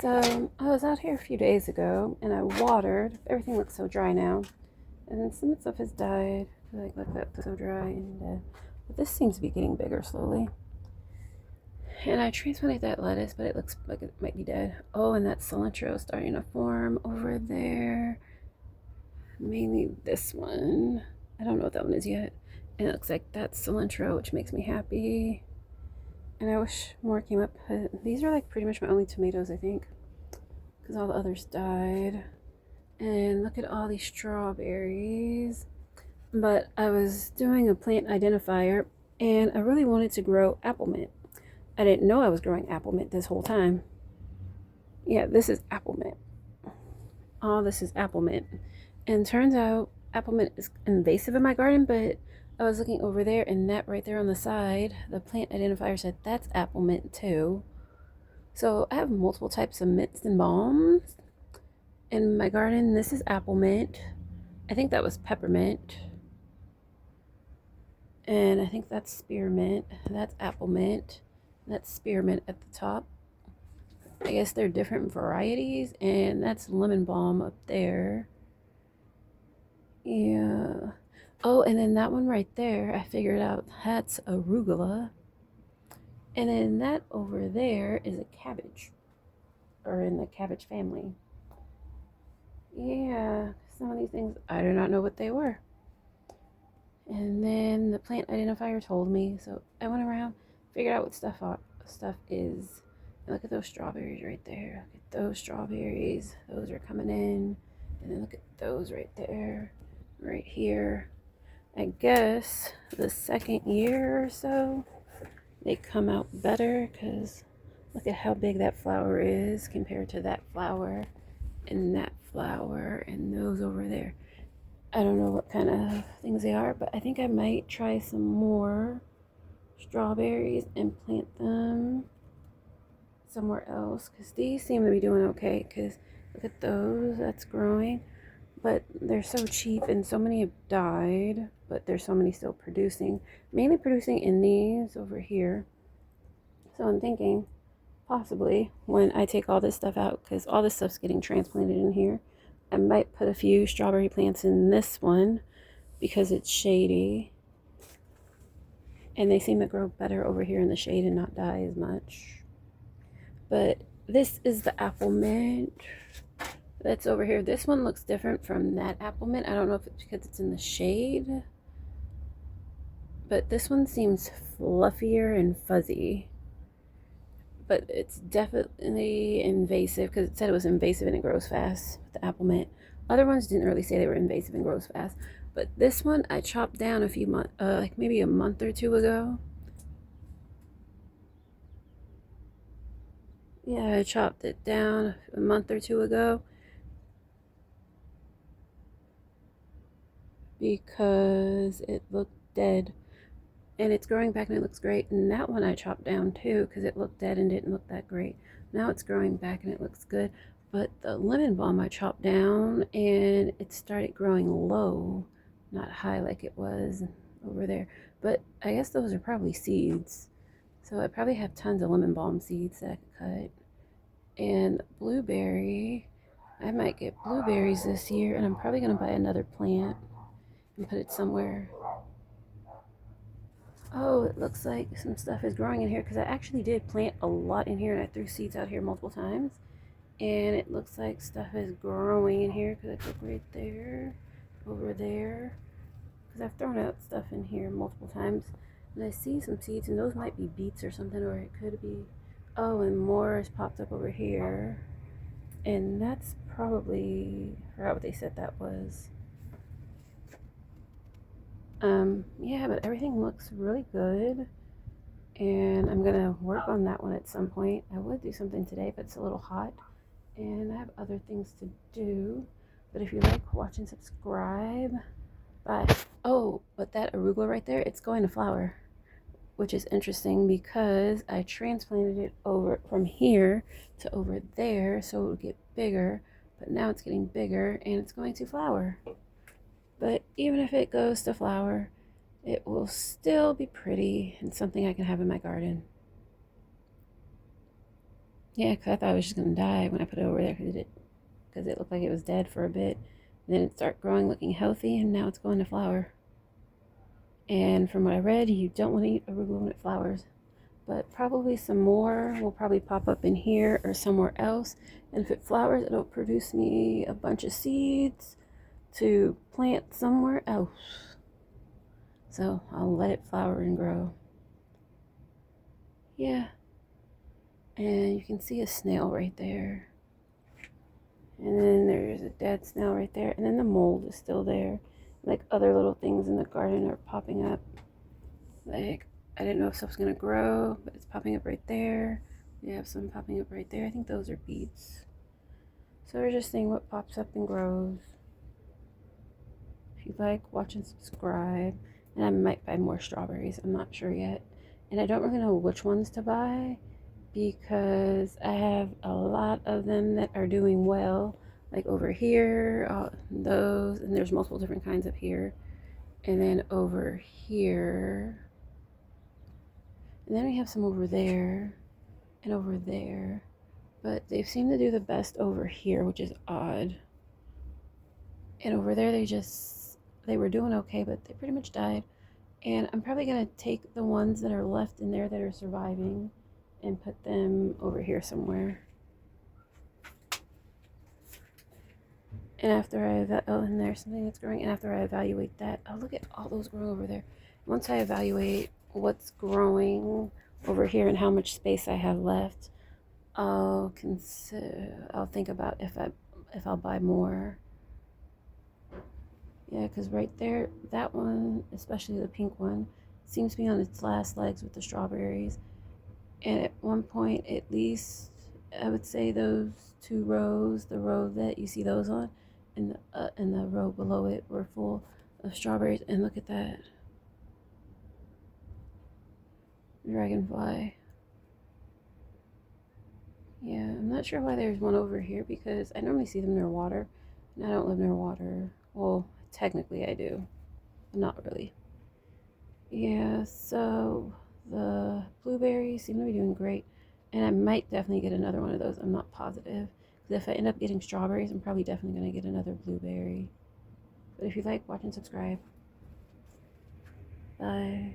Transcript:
So I was out here a few days ago and I watered. Everything looks so dry now. And then some stuff has died. Like, look, that's so dry and dead. But this seems to be getting bigger slowly. And I transplanted that lettuce, but it looks like it might be dead. Oh, and that cilantro is starting to form over there. Mainly this one. I don't know what that one is yet. And it looks like that's cilantro, which makes me happy. And I wish more came up. These are like pretty much my only tomatoes, I think, because all the others died. And look at all these strawberries. But I was doing a plant identifier and I really wanted to grow apple mint. I didn't know I was growing apple mint this whole time. Yeah, this is apple mint. All this is apple mint. And turns out apple mint is invasive in my garden, but I was looking over there and that right there on the side, the plant identifier said that's apple mint too. So I have multiple types of mints and balms in my garden. This is apple mint. I think that was peppermint. And I think that's spearmint. That's apple mint. That's spearmint at the top. I guess they're different varieties. And that's lemon balm up there. Yeah. Oh, and then that one right there, I figured out that's arugula. And then that over there is a cabbage, or in the cabbage family. Yeah, some of these things, I do not know what they were. And then the plant identifier told me, so I went around, figured out what stuff is. And look at those strawberries right there. Look at those strawberries. Those are coming in. And then look at those right there, right here. I guess the second year or so, they come out better because look at how big that flower is compared to that flower and that flower and those over there. I don't know what kind of things they are, but I think I might try some more strawberries and plant them somewhere else because these seem to be doing okay. Because look at those, that's growing, but they're so cheap and so many have died, but there's so many still producing, mainly producing in these over here. So I'm thinking possibly when I take all this stuff out, because all this stuff's getting transplanted in here, I might put a few strawberry plants in this one because it's shady and they seem to grow better over here in the shade and not die as much. But this is the apple mint that's over here. This one looks different from that apple mint. I don't know if it's because it's in the shade, but this one seems fluffier and fuzzy. But it's definitely invasive because it said it was invasive and it grows fast with the apple mint. Other ones didn't really say they were invasive and grows fast, but this one I chopped down a few months, like maybe a month or two ago. Yeah, I chopped it down a month or two ago because it looked dead. And it's growing back and it looks great. And that one I chopped down too because it looked dead and didn't look that great. Now it's growing back and it looks good. But the lemon balm I chopped down and it started growing low, not high like it was over there. But I guess those are probably seeds. So I probably have tons of lemon balm seeds that I could cut. And blueberry, I might get blueberries this year and I'm probably going to buy another plant and put it somewhere. Oh, it looks like some stuff is growing in here because I actually did plant a lot in here and I threw seeds out here multiple times. And it looks like stuff is growing in here because I took right there, over there. Because I've thrown out stuff in here multiple times. And I see some seeds and those might be beets or something, or it could be, oh, and more has popped up over here. And that's probably, I forgot what they said that was. Yeah, but everything looks really good. And I'm gonna work on that one at some point. I would do something today, but it's a little hot. And I have other things to do. But if you like, watch and subscribe. Bye. Oh, but that arugula right there, it's going to flower, which is interesting because I transplanted it over from here to over there so it would get bigger. But now it's getting bigger and it's going to flower. But even if it goes to flower, it will still be pretty and something I can have in my garden. Yeah, because I thought it was just going to die when I put it over there because it looked like it was dead for a bit. Then it started growing, looking healthy, and now it's going to flower. And from what I read, you don't want to eat arugula when it flowers. But probably some more will probably pop up in here or somewhere else. And if it flowers, it'll produce me a bunch of seeds to plant somewhere else. So I'll let it flower and grow. Yeah. And you can see a snail right there. And then there's a dead snail right there. And then the mold is still there. Like other little things in the garden are popping up. Like, I didn't know if stuff was going to grow, but it's popping up right there. We have some popping up right there. I think those are beets. So we're just seeing what pops up and grows. If you like, watch and subscribe. And I might buy more strawberries. I'm not sure yet. And I don't really know which ones to buy because I have a lot of them that are doing well. Like over here, those, and there's multiple different kinds up here. And then over here. And then we have some over there and over there. But they seem to do the best over here, which is odd. And over there, they were doing okay, but they pretty much died. And I'm probably going to take the ones that are left in there that are surviving and put them over here somewhere. And after and there's something that's growing. And after I evaluate that, oh, look at all those growing over there. Once I evaluate what's growing over here and how much space I have left, I'll think about if I'll buy more. Yeah, because right there, that one, especially the pink one, seems to be on its last legs with the strawberries. And at one point, at least, I would say those two rows, the row that you see those on, and the row below it were full of strawberries. And look at that dragonfly. Yeah, I'm not sure why there's one over here because I normally see them near water, and I don't live near water. Well, technically I do, but not really. Yeah, so the blueberries seem to be doing great, and I might definitely get another one of those. I'm not positive. Because if I end up getting strawberries, I'm probably definitely going to get another blueberry. But if you like, watch and subscribe. Bye.